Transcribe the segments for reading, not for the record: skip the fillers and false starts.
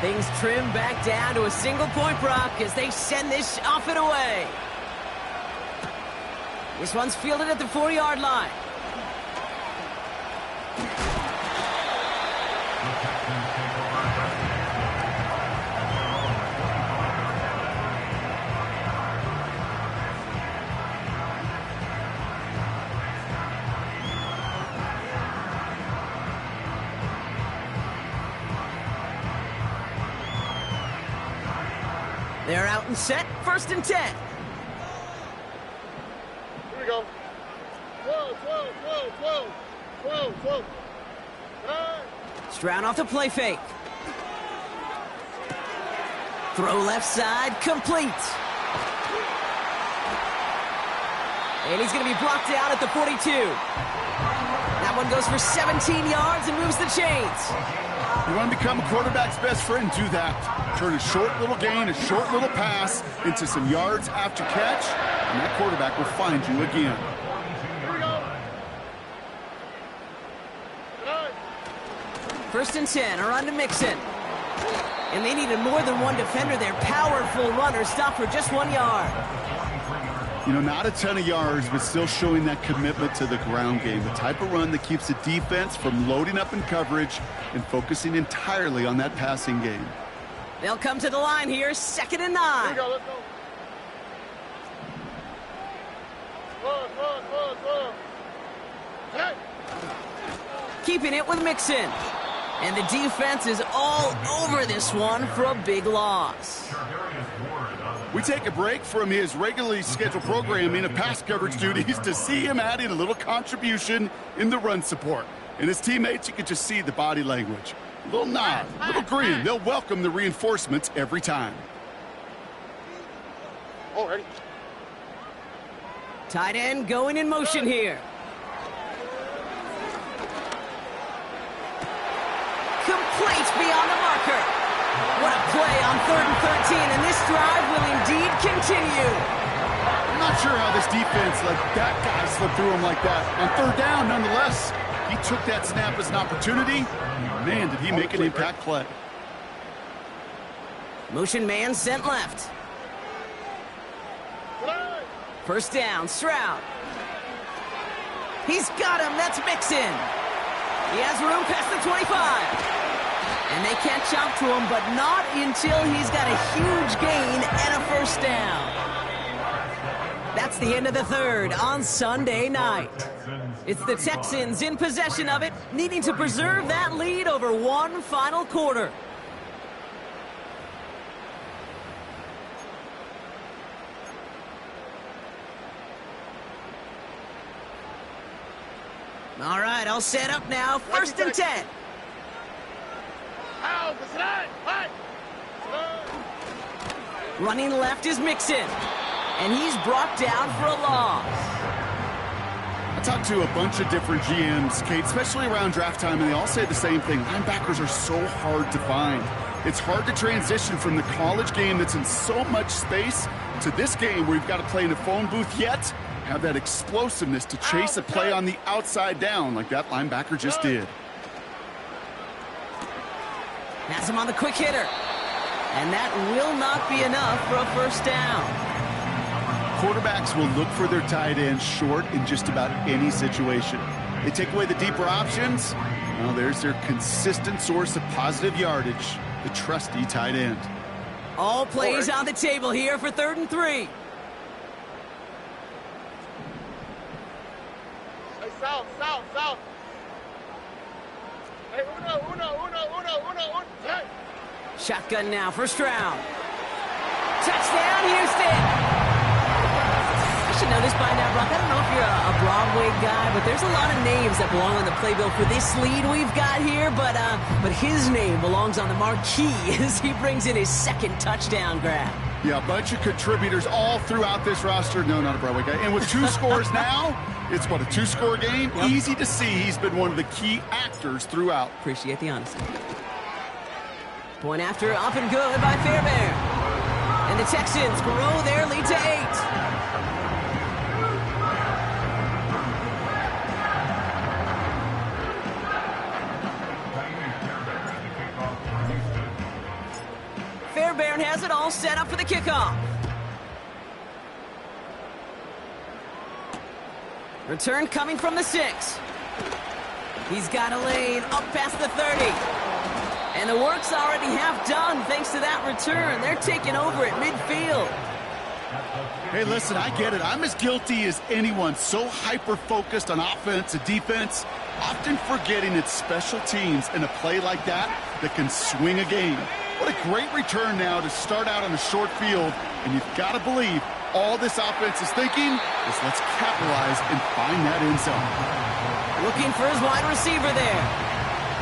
Things trim back down to a single-point Brock as they send this off and away. This one's fielded at the 4-yard line. They're out and set, 1st and 10. Here we go. 12. Stroud off the play fake. Throw left side, complete. And he's going to be blocked out at the 42. That one goes for 17 yards and moves the chains. You want to become a quarterback's best friend, do that. Turn a short little gain, a short little pass into some yards after catch, and that quarterback will find you again. Here we go. 1st and 10, a run to Mixon. And they needed more than one defender. Their powerful runner stopped for just 1 yard. You know, not a ton of yards, but still showing that commitment to the ground game. The type of run that keeps the defense from loading up in coverage and focusing entirely on that passing game. They'll come to the line here, 2nd and 9. Here we go, let's go. Run. Hey. Keeping it with Mixon. And the defense is all over this one for a big loss. We take a break from his regularly scheduled programming of pass coverage duties to see him adding a little contribution in the run support. And his teammates, you can just see the body language. A little nod, a little grin. They'll welcome the reinforcements every time. Already. Tight end going in motion here. Complete beyond the marker. What a play on 3rd and 13, and this drive will indeed continue. I'm not sure how this defense let that guy slip through him like that. On 3rd down, nonetheless, he took that snap as an opportunity. Man, did he make an impact play. Motion man sent left. 1st down, Stroud. He's got him, that's Mixon. He has room past the 25. And they can't chop to him, but not until he's got a huge gain and a 1st down. That's the end of the 3rd on Sunday night. It's the Texans in possession of it, needing to preserve that lead over one final quarter. All right, all set up now. 1st and 10. Running left is Mixon. And he's brought down for a loss. I talked to a bunch of different GMs, Kate, especially around draft time, and they all say the same thing. Linebackers are so hard to find. It's hard to transition from the college game that's in so much space to this game where you've got to play in a phone booth, yet have that explosiveness to chase a play on the outside down like that linebacker just did. Has him on the quick hitter. And that will not be enough for a 1st down. Quarterbacks will look for their tight end short in just about any situation. They take away the deeper options. Well, there's their consistent source of positive yardage, the trusty tight end. All plays on the table here for 3rd and 3. Hey, south. Hey, uno. Hey. Shotgun now for Stroud. Touchdown, Houston! I should know this by now, Brock. I don't know if you're a Broadway guy, but there's a lot of names that belong on the playbill for this lead we've got here, but his name belongs on the marquee as he brings in his 2nd touchdown grab. Yeah, a bunch of contributors all throughout this roster. No, not a Broadway guy. And with 2 scores now, it's what, a 2-score game? Yep. Easy to see he's been one of the key actors throughout. Appreciate the honesty. Point after, up and good by Fairbairn. And the Texans grow their lead to 8. Bear has it all set up for the kickoff. Return coming from the 6. He's got a lane up past the 30. And the work's already half done thanks to that return. They're taking over at midfield. Hey, listen, I get it. I'm as guilty as anyone. So hyper-focused on offense and defense, often forgetting it's special teams in a play like that can swing a game. What a great return now to start out on a short field. And you've got to believe all this offense is thinking is let's capitalize and find that end zone. Looking for his wide receiver there.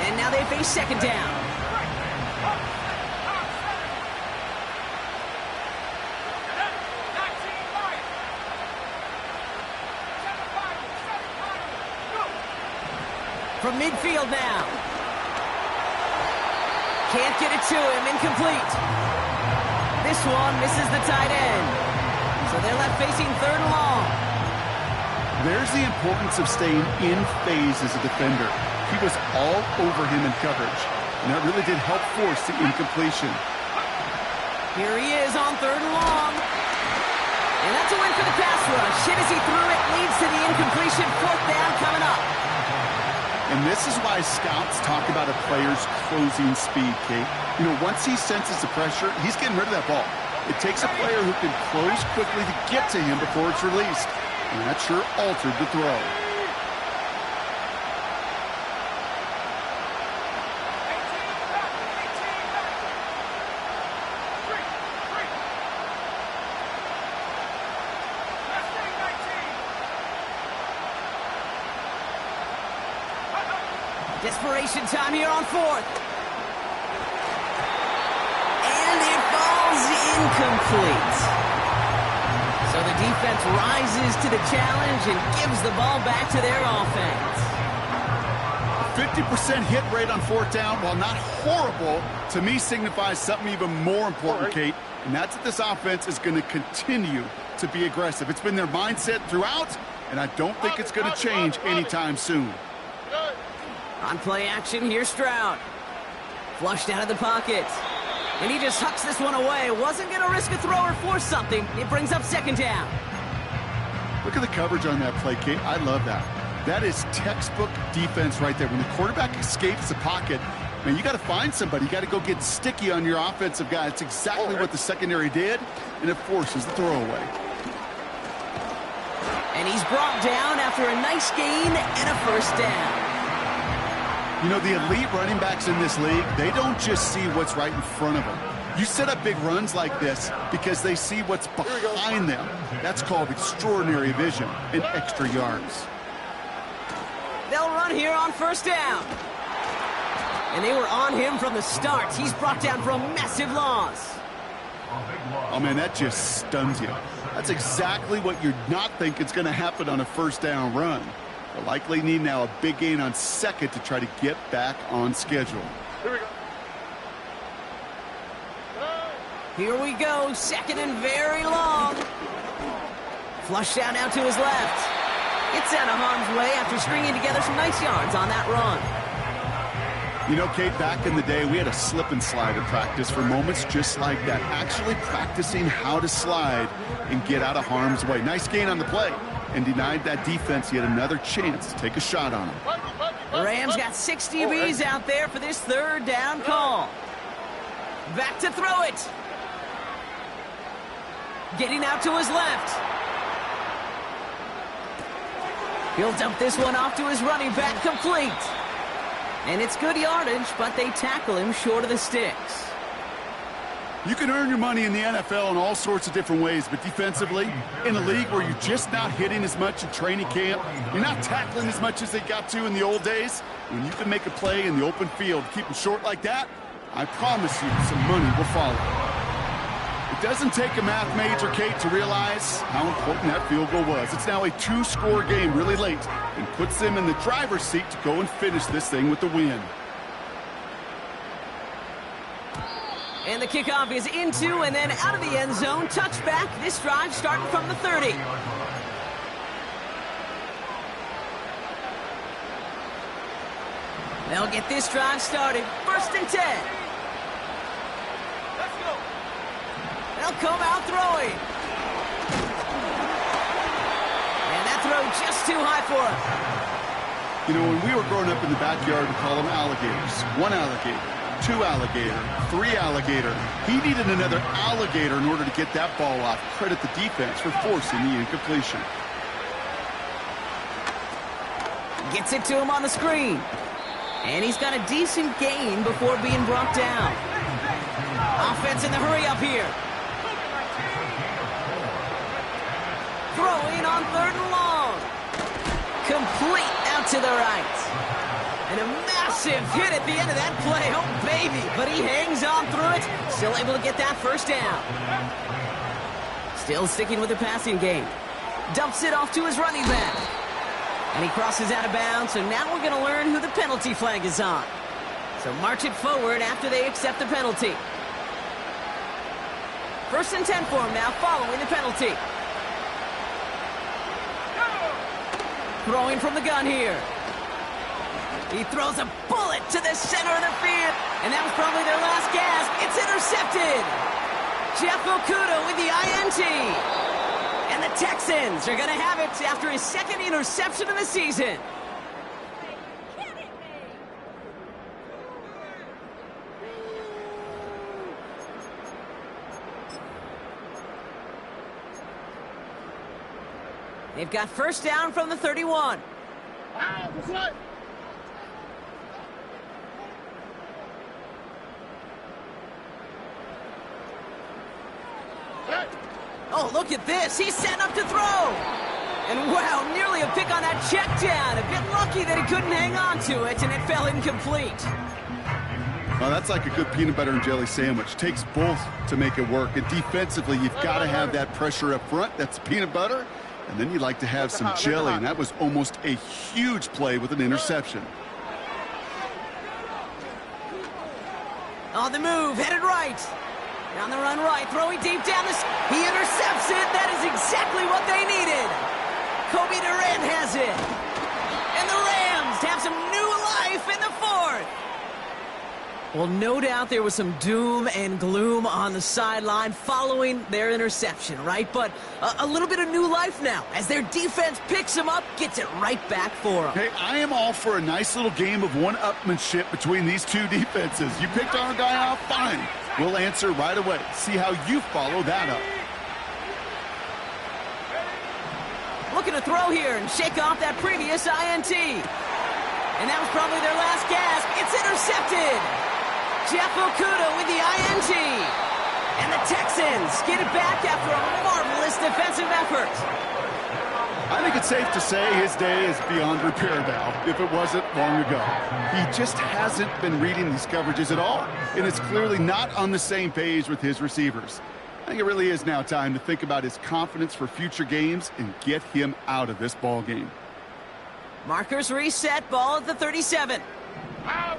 And now they face second down. From midfield now. Can't get it to him. Incomplete. This one misses the tight end. So they're left facing third and long. There's the importance of staying in phase as a defender. He was all over him in coverage, and that really did help force the incompletion. Here he is on third and long. And that's a win for the pass rush. Hit as he threw it, leads to the incompletion. Fourth down coming up. And this is why scouts talk about a player's closing speed, Kate. You know, once he senses the pressure, he's getting rid of that ball. It takes a player who can close quickly to get to him before it's released. And that sure altered the throw. Desperation time here on fourth. And it falls incomplete. So the defense rises to the challenge and gives the ball back to their offense. 50% hit rate on fourth down, while not horrible, to me signifies something even more important, Kate. And that's that this offense is going to continue to be aggressive. It's been their mindset throughout, and I don't think it's going to change anytime soon. On play action, here's Stroud. Flushed out of the pocket. And he just hucks this one away. Wasn't going to risk a throw or force something. It brings up second down. Look at the coverage on that play, Kate. I love that. That is textbook defense right there. When the quarterback escapes the pocket, man, you got to find somebody. You got to go get sticky on your offensive guy. It's exactly what the secondary did, and it forces the throwaway. And he's brought down after a nice gain and a first down. You know, the elite running backs in this league, they don't just see what's right in front of them. You set up big runs like this because they see what's behind them. That's called extraordinary vision and extra yards. They'll run here on first down. And they were on him from the start. He's brought down for a massive loss. Oh, man, that just stuns you. That's exactly what you're not thinking is going to happen on a first down run. They'll likely need now a big gain on second to try to get back on schedule. Here we go. Here we go, second and very long. Flushed out now to his left. Gets out of harm's way after stringing together some nice yards on that run. You know, Kate, back in the day, we had a slip and slide at practice for moments just like that. Actually practicing how to slide and get out of harm's way. Nice gain on the play. And denied that defense yet another chance to take a shot on him. The Rams got 6 DBs out there for this third down call. Back to throw it. Getting out to his left. He'll dump this one off to his running back, complete. And it's good yardage, but they tackle him short of the sticks. You can earn your money in the NFL in all sorts of different ways, but defensively, in a league where you're just not hitting as much in training camp, you're not tackling as much as they got to in the old days, when you can make a play in the open field, keep them short like that, I promise you some money will follow. It doesn't take a math major, Kate, to realize how important that field goal was. It's now a 2-score game really late and puts them in the driver's seat to go and finish this thing with the win. And the kickoff is into and then out of the end zone. Touchback. This drive starting from the 30. They'll get this drive started. First and 10. Let's go. They'll come out throwing. And that throw just too high for him. You know, when we were growing up in the backyard, we call them alligators. 1 alligator, 2 alligator, 3 alligator. He needed another alligator in order to get that ball off. Credit the defense for forcing the incompletion. Gets it to him on the screen. And he's got a decent gain before being brought down. Offense in the hurry up here. Throwing on 3rd and long. Complete out to the right. And a massive hit at the end of that play. Oh, baby. But he hangs on through it. Still able to get that 1st down. Still sticking with the passing game. Dumps it off to his running back. And he crosses out of bounds, so now we're going to learn who the penalty flag is on. So march it forward after they accept the penalty. 1st and 10 for him now, following the penalty. Throwing from the gun here. He throws a bullet to the center of the field. And that was probably their last gasp. It's intercepted. Jeff Okudah with the INT. And the Texans are going to have it after his 2nd interception of the season. They've got 1st down from the 31. Oh, look at this. He's setting up to throw. And wow, nearly a pick on that check down. A bit lucky that he couldn't hang on to it, and it fell incomplete. Well, that's like a good peanut butter and jelly sandwich. Takes both to make it work. And defensively, you've got to have that pressure up front. That's peanut butter. And then you'd like to have some jelly. And that was almost a huge play with an interception. On the move, headed right. On the run right, throwing deep down the... He intercepts it. That is exactly what they needed. Kobe Durant has it. And the Rams have some new life in the 4th. Well, no doubt there was some doom and gloom on the sideline following their interception, right? But a little bit of new life now as their defense picks him up, gets it right back for them. Hey, I am all for a nice little game of one-upmanship between these two defenses. You picked our guy off, fine. We'll answer right away. See how you follow that up. Looking to throw here and shake off that previous INT. And that was probably their last gasp. It's intercepted. Jeff Okudah with the INT. And the Texans get it back after a marvelous defensive effort. I think it's safe to say his day is beyond repair now, if it wasn't long ago. He just hasn't been reading these coverages at all, and it's clearly not on the same page with his receivers. I think it really is now time to think about his confidence for future games and get him out of this ball game. Markers reset, ball at the 37. Out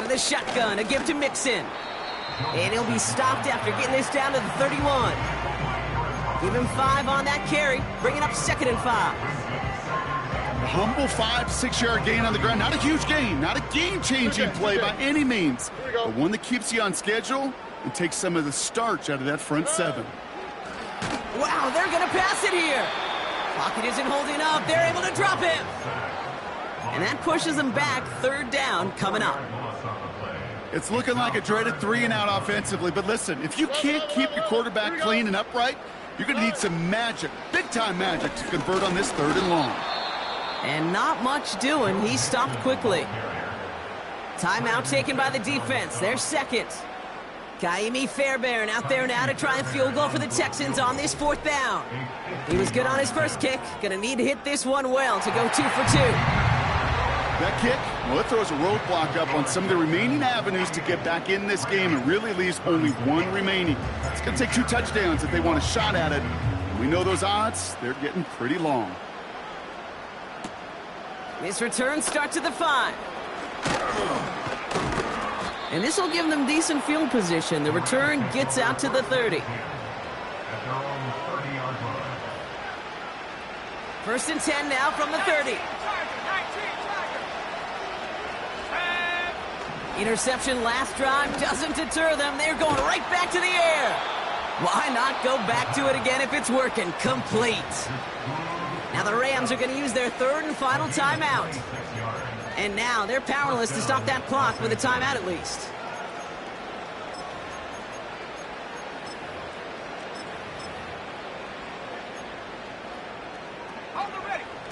of the shotgun, a give to Mixon. And he'll be stopped after getting this down to the 31. Give him 5 on that carry, bringing up 2nd and 5. A humble 5-6-yard gain on the ground. Not a huge gain, not a game-changing play by any means, but one that keeps you on schedule and takes some of the starch out of that front 7. Wow, they're going to pass it here. Pocket isn't holding up. They're able to drop him. And that pushes them back. 3rd down coming up. It's looking like a dreaded 3-and-out offensively, but listen, if you can't keep your quarterback clean and upright, you're going to need some magic, big-time magic, to convert on this 3rd and long. And not much doing. He stopped quickly. Timeout taken by the defense. Their 2nd. Kaimi Fairbairn out there now to try and field goal for the Texans on this 4th down. He was good on his first kick. Going to need to hit this one well to go 2 for 2. That kick, well, it throws a roadblock up on some of the remaining avenues to get back in this game and really leaves only 1 remaining. It's going to take 2 touchdowns if they want a shot at it. We know those odds, they're getting pretty long. This return starts at the 5. And this will give them decent field position. The return gets out to the 30. 1st and 10 now from the 30. Interception last drive doesn't deter them. They're going right back to the air. Why not go back to it again if it's working? Complete. Now the Rams are going to use their third and final timeout. And now they're powerless to stop that clock with a timeout at least.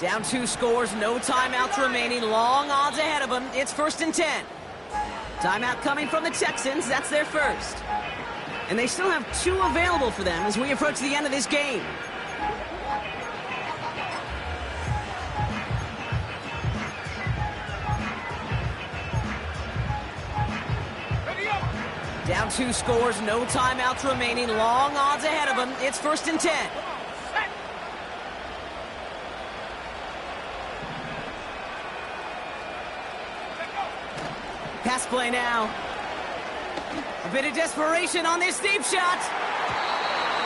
Down 2 scores, no timeouts remaining, long odds ahead of them. It's 1st and 10. Timeout coming from the Texans, that's their first. And they still have 2 available for them as we approach the end of this game. Down 2 scores, no timeouts remaining, long odds ahead of them. It's 1st and 10. Pass play now. A bit of desperation on this deep shot.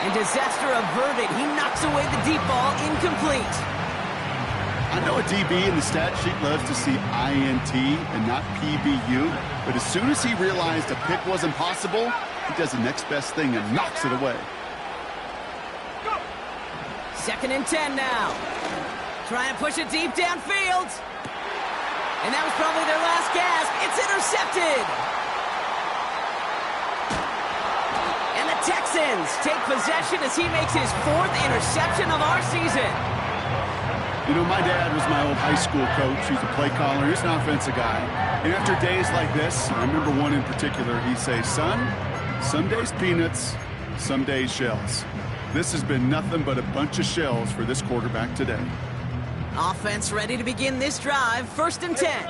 And disaster averted. He knocks away the deep ball, incomplete. I know a DB in the stat sheet loves to see INT and not PBU, but as soon as he realized a pick wasn't possible, he does the next best thing and knocks it away. 2nd and 10 now. Trying to push it deep downfield. And that was probably their last gasp. It's intercepted. And the Texans take possession as he makes his 4th interception of our season. You know, my dad was my old high school coach. He's a play caller. He's an offensive guy. And after days like this, I remember one in particular, he'd say, son, some days peanuts, some days shells. This has been nothing but a bunch of shells for this quarterback today. Offense ready to begin this drive. 1st and 10.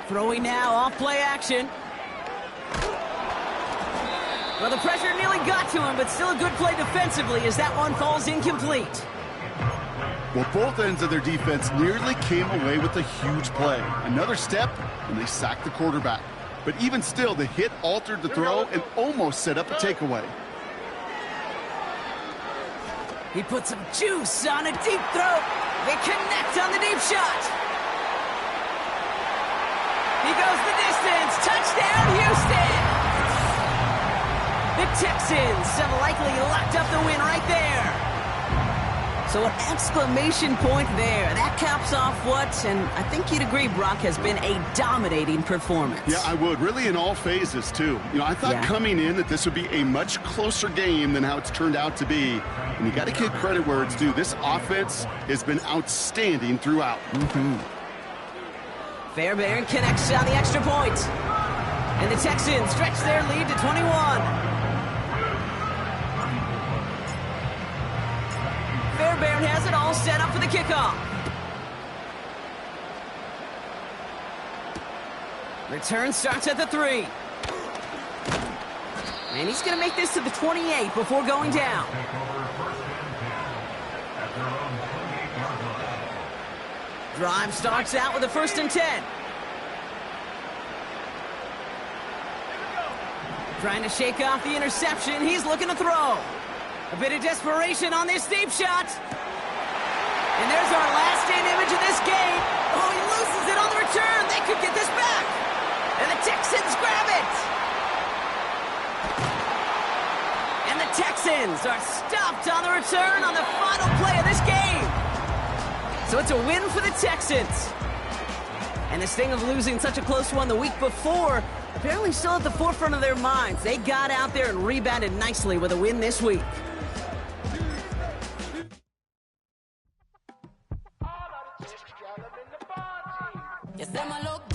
Throwing now, off play action. Well, the pressure nearly got to him, but still a good play defensively as that one falls incomplete. Well, both ends of their defense nearly came away with a huge play. Another step, and they sacked the quarterback. But even still, the hit altered the throw and almost set up a takeaway. He puts some juice on a deep throw. They connect on the deep shot. He goes the distance. Touchdown, Houston. The Texans have likely locked up the win right there. So an exclamation point there. That caps off what, and I think you'd agree, Brock, has been a dominating performance. Yeah, I would. Really in all phases, too. You know, I thought coming in that this would be a much closer game than how it's turned out to be. And you got to give credit where it's due. This offense has been outstanding throughout. Fairbairn connects on the extra point. And the Texans stretch their lead to 21. Fairbairn has it all set up for the kickoff. Return starts at the 3. And he's going to make this to the 28 before going down. Drive starts out with a 1st and 10. Trying to shake off the interception. He's looking to throw. A bit of desperation on this deep shot. And there's our last-in image of this game. Oh, he loses it on the return. They could get this back. And the Texans grab it. And the Texans are stopped on the return on the final play of this game. So it's a win for the Texans. And this thing of losing such a close one the week before, apparently still at the forefront of their minds. They got out there and rebounded nicely with a win this week. You say my look